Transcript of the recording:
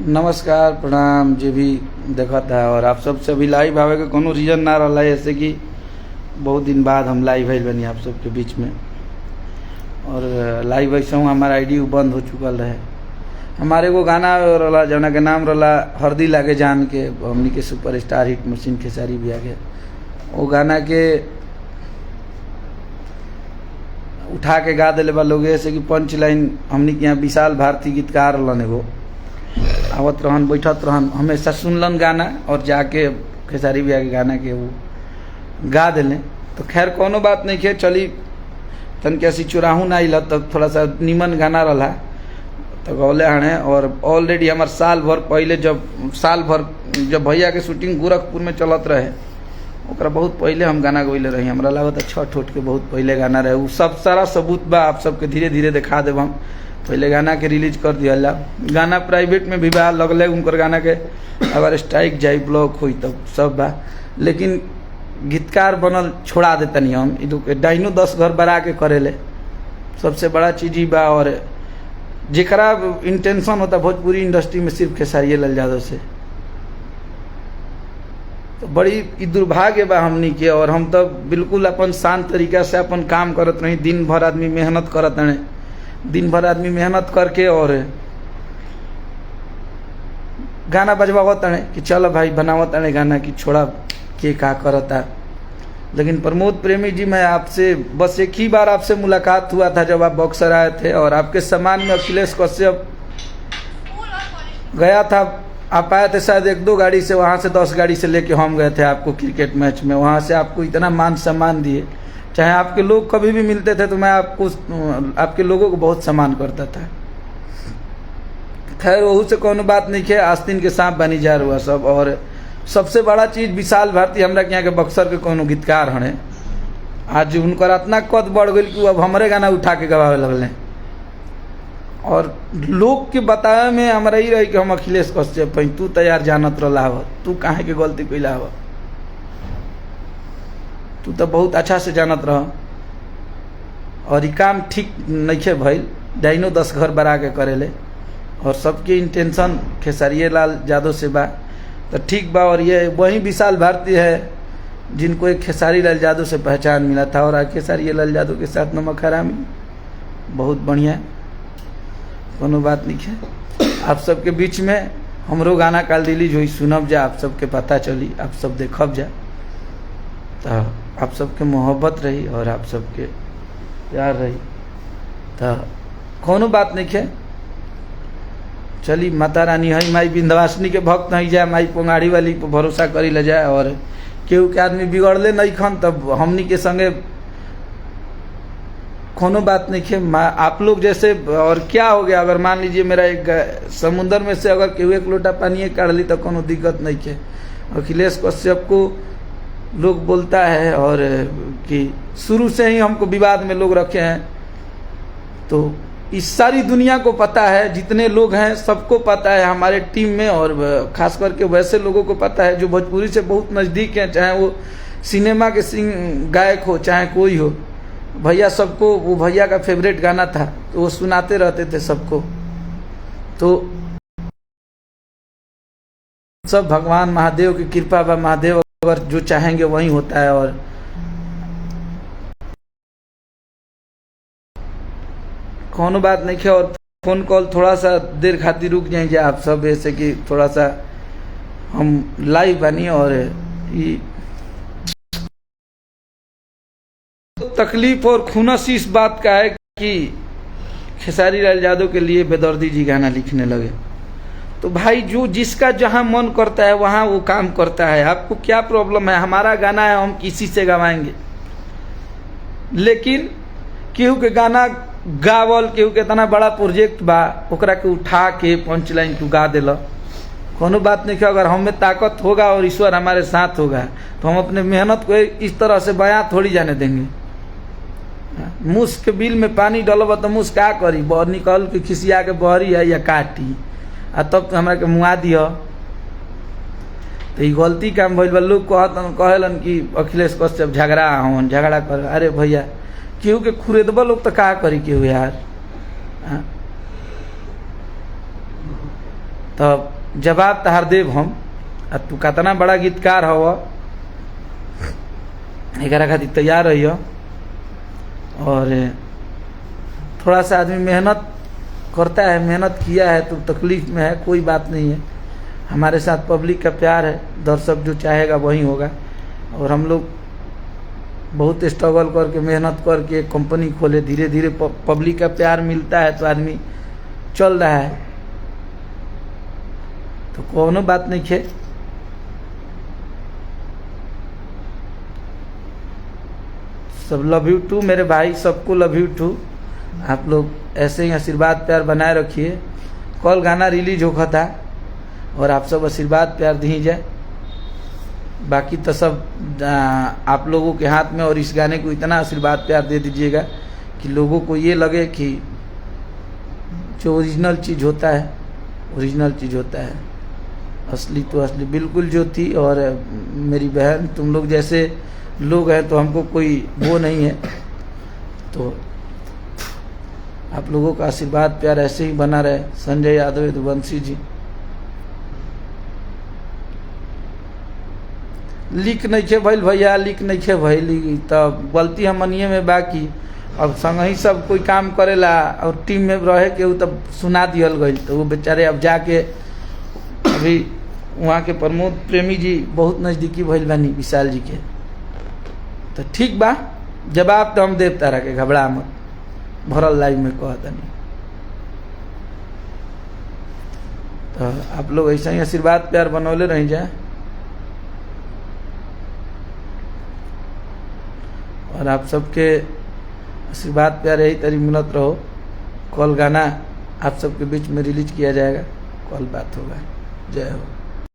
नमस्कार प्रणाम जे भी देखा था। और आप सबसे अभी लाइव आवे के कोनो रीज़न ना रहा है, जैसे कि बहुत दिन बाद हम लाइव आइल बनी आप सबके बीच में। और लाइव ऐसा हूँ हमारा आईडी बंद हो चुकल रहे। हमारे को गाना रहा जना के नाम रहा हरदी लागे जान के, हमनी के सुपरस्टार हिट मशीन खेसारी भी आ गया। वो गाना के उठा के गा दिले बा लोग, जैसे कि पंच लाइन हमनी के यहाँ विशाल भारती गीतकार रहन, एगो आवत रहन बैठत रहन, हमेशा सुनलन गाना और जाके खेसारी भैया के गाना के वो गा दिले। तो खैर कोनो बात नहीं है, चली तन के ऐसी चुराहू ना आइल तो थोड़ा सा निमन गाना रहा तो गौले हणे। और ऑलरेडी हमार साल भर जब भैया के शूटिंग गोरखपुर में चलत रहे, ओकरा बहुत पहले हम गाना गौले रही। हमरा लागत छठ उठ के बहुत पहले गाना रहे, वो सब सारा सबूत बा आप सबके धीरे धीरे दिखा देब। हम पहले गाना के रिलीज कर दिया ला, गाना प्राइवेट में भी बा लगले उनकर गाना के, अगर स्ट्राइक जाई ब्लॉक हुई तब सब बा, लेकिन गीतकार बनल छोड़ा देतनी हम। डाइनो 10 घर बना के करेले, सबसे बड़ा चीज ही बा। और जेकरा इंटेंशन होता भोजपुरी इंडस्ट्री में सिर्फ खेसारी लाल यादव से, तो बड़ी दुर्भाग्य बा हमनी के। और हम तो बिल्कुल अपन शांत तरीका से अपन काम करत रही। दिन भर आदमी मेहनत करत रहे, दिन भर आदमी मेहनत करके और गाना बजवावत रहे कि चलो भाई बनावत रहे गाना की छोड़ा के का करता। लेकिन प्रमोद प्रेमी जी, मैं आपसे बस एक ही बार आपसे मुलाकात हुआ था जब आप बॉक्सर आए थे, और आपके सम्मान में अखिलेश कश्यप गया था। आप आए थे शायद 1-2 गाड़ी से, वहाँ से 10 गाड़ी से लेके हम गए थे आपको क्रिकेट मैच में। वहाँ से आपको इतना मान सम्मान दिए, चाहे आपके लोग कभी भी मिलते थे तो मैं आपके लोगों को बहुत सम्मान करता था। खैर वहू से कोनो बात नहीं है, आस्तीन के सांप बनी जा हुआ सब। और सबसे बड़ा चीज विशाल भारती हमरा के यहाँ के बक्सर के कोनो गीतकार हने, आज उनकर इतना कद बढ़ गई कि अब हमारे गाना उठा के गवावे लगले। और लोग के बतावे में हमारा ही रही कि हम अखिलेश कश्यप हैं, तू तैयार जानत रहा हो, तू काहे के गलती कैला हो, तू तो बहुत अच्छा से जानत रह। और ये काम ठीक नहीं भइल, डाइनो 10 घर बना के करेले, और सबके इंटेंशन खेसारी लाल यादव से बा तो ठीक बा। और ये वही विशाल भारती है जिनको एक खेसारी लाल यादव से पहचान मिला था, और खेसारी लाल यादव के साथ नमक हरामी बहुत बढ़िया, कोनो बात नहीं है। आप सबके बीच में हमरो गाना काल रिलीज हुई, सुनब जा, आप सबके पता चली, आप सब देखब जा, तो आप सबके मोहब्बत रही और आप सबके प्यार रही, तो कोनो बात नहीं है। चली माता रानी है, माई विंध्यवासिनी के भक्त नहीं जाए, माई पोंगाड़ी वाली पर भरोसा करी ले जाए। और केहू के आदमी बिगड़ले नहीं खन, तब हमनी के संगे कोनो बात नहीं है। आप लोग जैसे, और क्या हो गया अगर मान लीजिए मेरा एक समुंदर में से अगर केहू 1 लोटा पानी काढ़ ली तो कोनो दिक्कत नहीं है। अखिलेश कश्यप को लोग बोलता है और कि शुरू से ही हमको विवाद में लोग रखे हैं, तो इस सारी दुनिया को पता है, जितने लोग हैं सबको पता है हमारे टीम में, और खास करके वैसे लोगों को पता है जो भोजपुरी से बहुत नज़दीक हैं, चाहे वो सिनेमा के गायक हो चाहे कोई हो। भैया सबको, वो भैया का फेवरेट गाना था तो वो सुनाते रहते थे सबको। तो सब भगवान महादेव की कृपा बा, महादेव अगर जो चाहेंगे वही होता है। और कोनो बात नहीं है। और फोन कॉल थोड़ा सा देर खातिर रुक जाएंगे आप सब, ऐसे कि थोड़ा सा हम लाइव बनी। और ये तकलीफ और खुनस इस बात का है कि खेसारी लाल यादव के लिए बेदर्दी जी गाना लिखने लगे। तो भाई जो जिसका जहां मन करता है वहां वो काम करता है, आपको क्या प्रॉब्लम है? हमारा गाना है, हम किसी से गवाएंगे, लेकिन केहू के गाना गावल, केहू के इतना बड़ा प्रोजेक्ट बा, ओकरा के उठा के पंच लाइन तू गा दिल, कोनो बात नहीं है। अगर हम में ताकत होगा और ईश्वर हमारे साथ होगा तो हम अपने मेहनत को इस तरह से बयां थोड़ी जाने देंगे। मुस्क के बिल में पानी डलब तो मुस्क क्या करी, बहर निकल के खिसिया के बहरी है या काटी, आ तब तो हमरा के मुआ दिया। तो ये गलती काम भइल बा। लोग कहलन कि अखिलेश कश्यप झगड़ा हन, झगड़ा कर। अरे भैया केहू के खुरेदबा लोग तो का करी केहू यार, तो जवाब तहार देव हम। तू कितना बड़ा गीतकार हव, एक खातिर तैयार रही। और थोड़ा सा आदमी मेहनत करता है, मेहनत किया है तो तकलीफ में है, कोई बात नहीं है। हमारे साथ पब्लिक का प्यार है, दर्शक जो चाहेगा वही होगा। और हम लोग बहुत स्ट्रगल करके मेहनत करके कंपनी खोले, धीरे धीरे पब्लिक का प्यार मिलता है तो आदमी चल रहा है, तो कोनो बात नहीं है। सब लव यू टू मेरे भाई, सबको लव यू टू। आप लोग ऐसे ही आशीर्वाद प्यार बनाए रखिए। कल गाना रिलीज होगा था और आप सब आशीर्वाद प्यार दीजिए। बाकी तो सब आप लोगों के हाथ में। और इस गाने को इतना आशीर्वाद प्यार दे दीजिएगा कि लोगों को ये लगे कि जो ओरिजिनल चीज़ होता है ओरिजिनल चीज़ होता है, असली तो असली बिल्कुल जो थी। और मेरी बहन, तुम लोग जैसे लोग हैं तो हमको कोई वो नहीं है। तो आप लोगों का आशीर्वाद प्यार ऐसे ही बना रहे। संजय यादव, यदुवंशी जी। लीक नहीं खे भइल भैया, लीक नहीं खे भइल, तब गलती हमनिए में बाकी। अब संग ही सब कोई काम करेला और टीम में रहे के तब सुना दियल गई, तो वो बेचारे अब जाके अभी वहाँ के प्रमोद प्रेमी जी बहुत नज़दीकी भइल बानी विशाल जी के। तो ठीक बा, जवाब तो हम देव तारा के, घबरा मत। भरल लाइव में कहता नहीं। तो आप लोग ऐसा ही आशीर्वाद प्यार बनौले रह जाए। और आप सबके आशीर्वाद प्यार यही तरी मिलत रहो। कल गाना आप सबके बीच में रिलीज किया जाएगा, कल बात होगा। जय हो।